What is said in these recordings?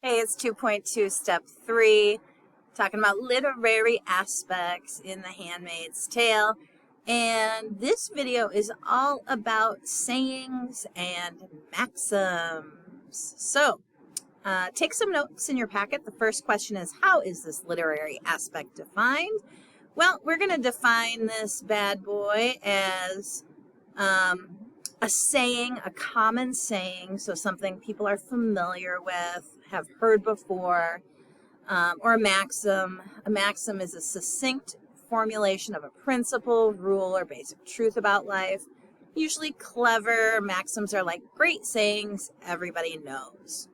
Hey, it's 2.2, step 3, talking about literary aspects in The Handmaid's Tale. And this video is all about sayings and maxims. So, take some notes in your packet. The first question is, how is this literary aspect defined? Well, we're going to define this bad boy as a saying, a common saying, so something people are familiar with, have heard before, or a maxim. A maxim is a succinct formulation of a principle, rule, or basic truth about life. Usually clever. Maxims are like great sayings everybody knows.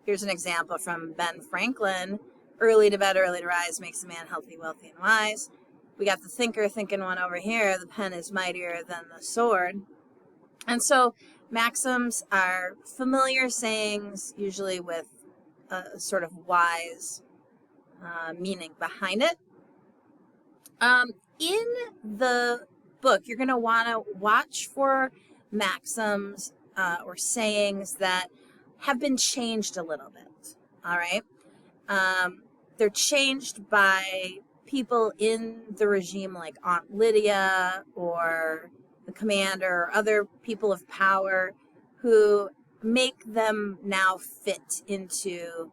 Here's an example from Ben Franklin. Early to bed, early to rise makes a man healthy, wealthy, and wise. We got the thinker thinking one over here. The pen is mightier than the sword. And so maxims are familiar sayings, usually with a sort of wise meaning behind it. In the book, you're going to want to watch for maxims or sayings that have been changed a little bit, all right? They're changed by people in the regime like Aunt Lydia or the commander or other people of power who make them now fit into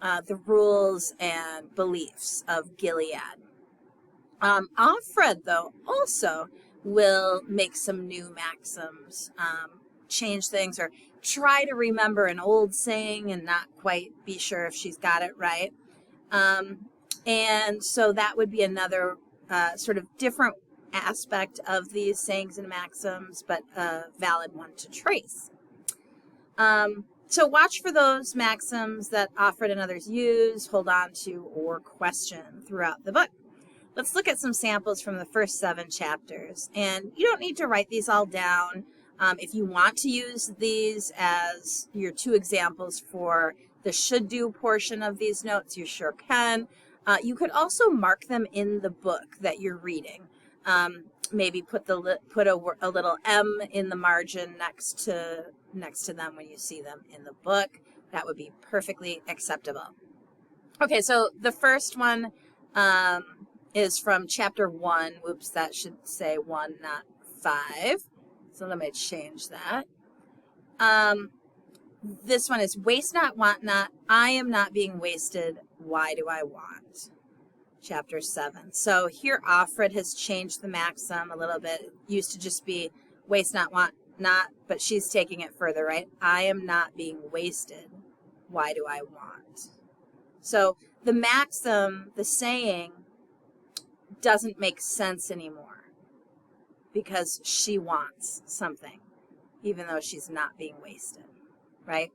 the rules and beliefs of Gilead. Alfred, though, also will make some new maxims, change things, or try to remember an old saying and not quite be sure if she's got it right. And so that would be another sort of different aspect of these sayings and maxims, but a valid one to trace. So watch for those maxims that Alfred and others use, hold on to, or question throughout the book. Let's look at some samples from the first 7 chapters. And you don't need to write these all down. If you want to use these as your 2 examples for the should do portion of these notes, you sure can. You could also mark them in the book that you're reading. Maybe put a little M in the margin next to them when you see them in the book. That would be perfectly acceptable. Okay, so the first one is from chapter 1. Whoops, that should say 1, not 5. So let me change that. This one is waste not, want not. I am not being wasted. Why do I want? Chapter 7. So here Alfred has changed the maxim a little bit. It used to just be waste not, want not, but she's taking it further, right? I am not being wasted. Why do I want? So the maxim, the saying, doesn't make sense anymore because she wants something, even though she's not being wasted, right?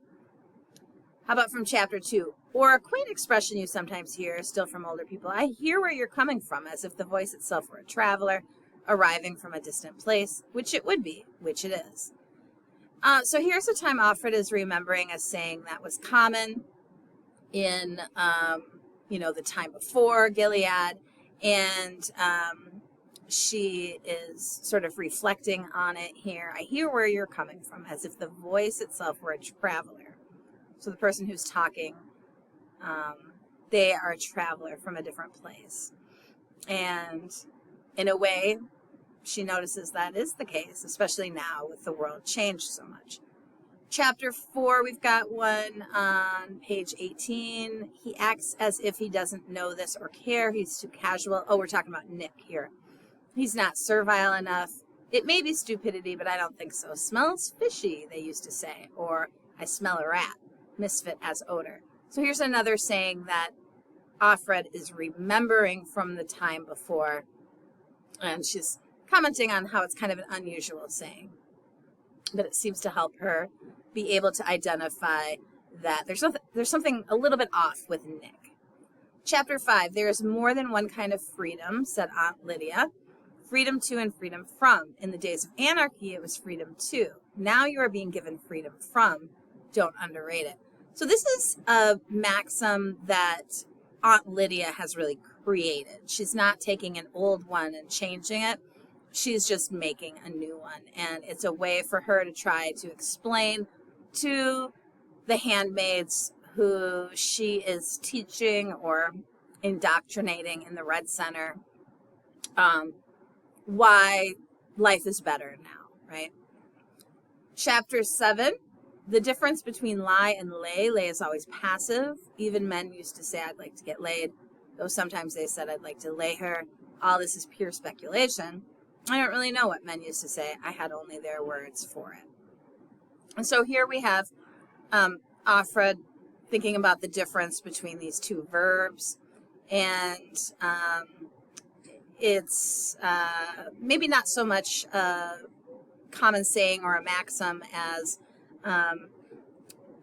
How about from chapter 2? Or a quaint expression you sometimes hear, still from older people, I hear where you're coming from, as if the voice itself were a traveler arriving from a distant place, which it would be, which it is. So here's a time Alfred is remembering a saying that was common in, the time before Gilead, and she is sort of reflecting on it here. I hear where you're coming from, as if the voice itself were a traveler. So the person who's talking, they are a traveler from a different place. And in a way, she notices that is the case, especially now with the world changed so much. Chapter 4, we've got one on page 18. He acts as if he doesn't know this or care. He's too casual. Oh, we're talking about Nick here. He's not servile enough. It may be stupidity, but I don't think so. Smells fishy, they used to say. Or, I smell a rat. Misfit as odor. So here's another saying that Alfred is remembering from the time before. And she's commenting on how it's kind of an unusual saying. But it seems to help her be able to identify that there's something a little bit off with Nick. Chapter 5, there is more than one kind of freedom, said Aunt Lydia. Freedom to and freedom from. In the days of anarchy, it was freedom to. Now you are being given freedom from. Don't underrate it. So this is a maxim that Aunt Lydia has really created. She's not taking an old one and changing it. She's just making a new one. And it's a way for her to try to explain to the handmaids who she is teaching or indoctrinating in the Red Center, why life is better now, right? Chapter 7, the difference between lie and lay. Lay is always passive. Even men used to say, I'd like to get laid, though sometimes they said, I'd like to lay her. All this is pure speculation. I don't really know what men used to say. I had only their words for it. And so here we have Offred thinking about the difference between these two verbs. And it's maybe not so much a common saying or a maxim as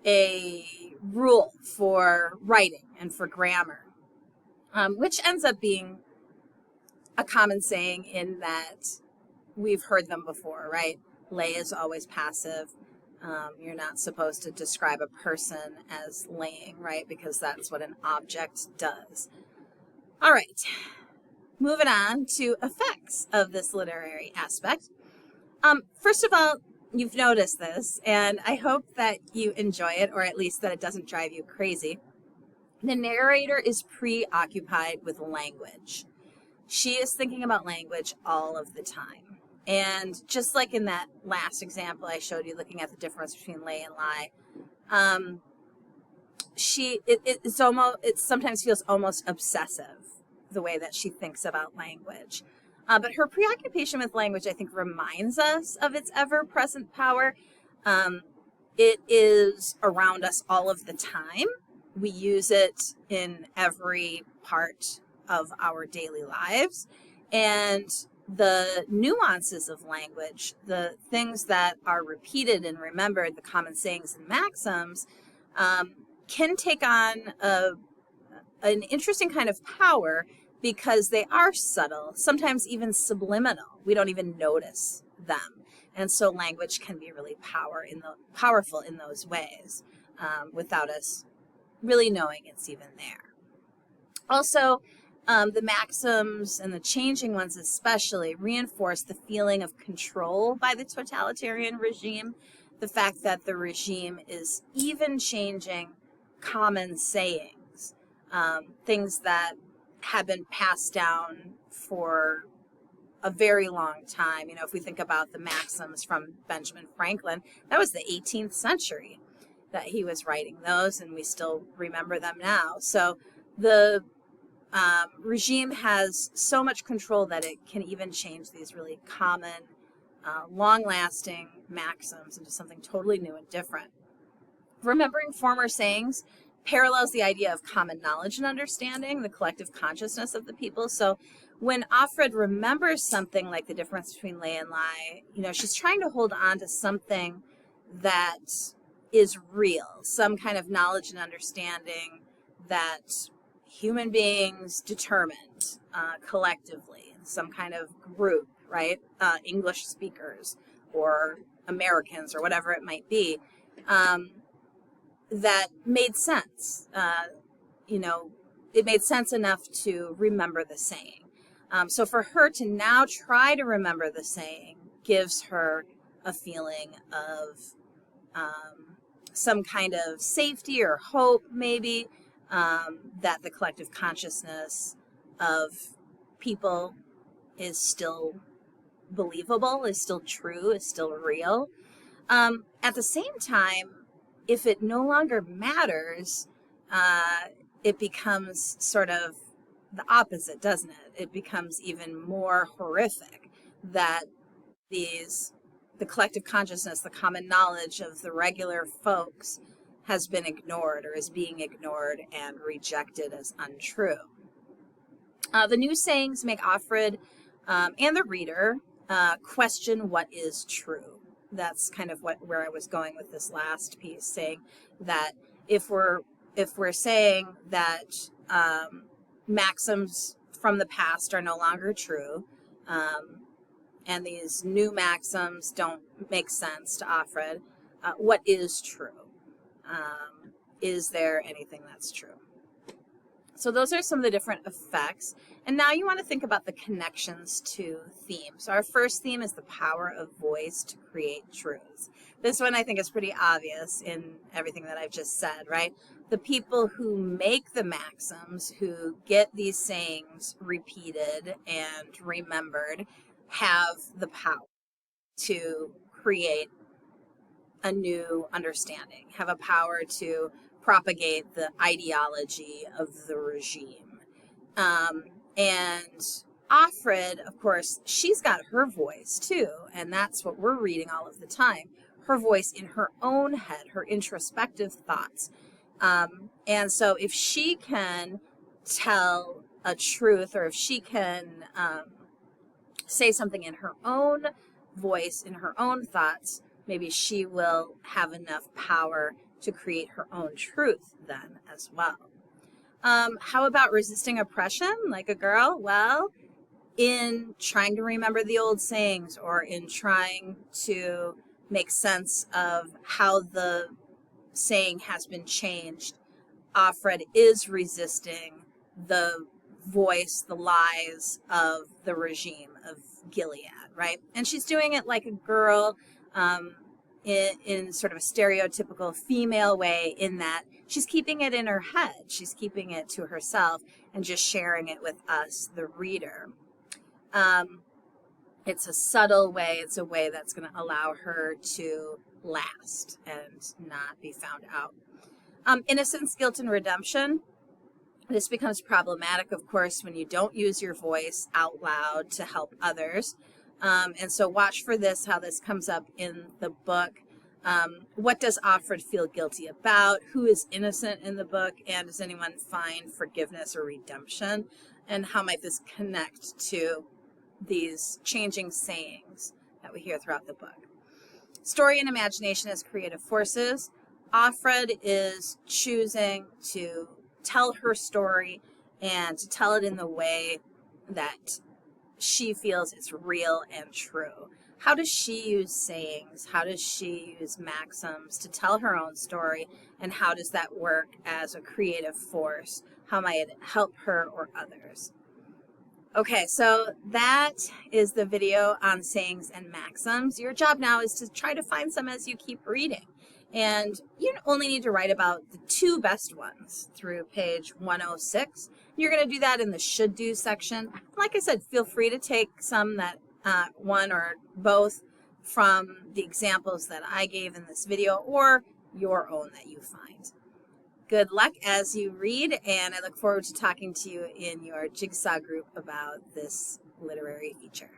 a rule for writing and for grammar, which ends up being a common saying in that we've heard them before, right? Lay is always passive. You're not supposed to describe a person as laying, right? Because that's what an object does. All right, moving on to effects of this literary aspect. First of all, you've noticed this, and I hope that you enjoy it, or at least that it doesn't drive you crazy. The narrator is preoccupied with language. She is thinking about language all of the time. And just like in that last example I showed you, looking at the difference between lay and lie, it sometimes feels almost obsessive, the way that she thinks about language. But her preoccupation with language, I think, reminds us of its ever-present power. It is around us all of the time. We use it in every part of our daily lives. And the nuances of language, the things that are repeated and remembered, the common sayings and maxims, can take on an interesting kind of power because they are subtle, sometimes even subliminal. We don't even notice them. And so language can be really powerful in those ways without us really knowing it's even there. Also, the maxims and the changing ones especially reinforce the feeling of control by the totalitarian regime, the fact that the regime is even changing common sayings, things that have been passed down for a very long time. You know, if we think about the maxims from Benjamin Franklin, that was the 18th century that he was writing those, and we still remember them now. So the regime has so much control that it can even change these really common, long-lasting maxims into something totally new and different. Remembering former sayings parallels the idea of common knowledge and understanding, the collective consciousness of the people. So when Offred remembers something like the difference between lay and lie, you know, she's trying to hold on to something that is real, some kind of knowledge and understanding that human beings determined collectively, some kind of group, right? English speakers or Americans or whatever it might be, that made sense. It made sense enough to remember the saying. So for her to now try to remember the saying gives her a feeling of some kind of safety or hope, maybe, that the collective consciousness of people is still believable, is still true, is still real. At the same time, if it no longer matters, it becomes sort of the opposite, doesn't it? It becomes even more horrific that the collective consciousness, the common knowledge of the regular folks has been ignored or is being ignored and rejected as untrue. The new sayings make Offred and the reader question what is true. That's kind of where I was going with this last piece, saying that if we're saying that maxims from the past are no longer true, and these new maxims don't make sense to Offred, what is true? Is there anything that's true? So those are some of the different effects. And now you want to think about the connections to themes. So our first theme is the power of voice to create truths. This one I think is pretty obvious in everything that I've just said, right? the people who make the maxims, who get these sayings repeated and remembered, have the power to create a new understanding, have a power to propagate the ideology of the regime. And Offred, of course, she's got her voice too, and that's what we're reading all of the time. Her voice in her own head, her introspective thoughts. And so if she can tell a truth, or if she can say something in her own voice, in her own thoughts, maybe she will have enough power to create her own truth then as well. How about resisting oppression like a girl? Well, in trying to remember the old sayings, or in trying to make sense of how the saying has been changed, Offred is resisting the voice, the lies of the regime of Gilead, right? And she's doing it like a girl, in sort of a stereotypical female way, in that she's keeping it in her head. She's keeping it to herself and just sharing it with us, the reader. It's a subtle way. It's a way that's going to allow her to last and not be found out. Innocence, guilt, and redemption. This becomes problematic, of course, when you don't use your voice out loud to help others. And so watch for this, how this comes up in the book. What does Offred feel guilty about? Who is innocent in the book? And does anyone find forgiveness or redemption? And how might this connect to these changing sayings that we hear throughout the book? Story and imagination as creative forces. Offred is choosing to tell her story and to tell it in the way that she feels it's real and true. How does she use sayings? How does she use maxims to tell her own story? And how does that work as a creative force? How might it help her or others? Okay, so that is the video on sayings and maxims. Your job now is to try to find some as you keep reading. And you only need to write about the 2 best ones through page 106. You're going to do that in the should do section. Like I said, feel free to take some that one or both from the examples that I gave in this video, or your own that you find. Good luck as you read, and I look forward to talking to you in your Jigsaw group about this literary feature.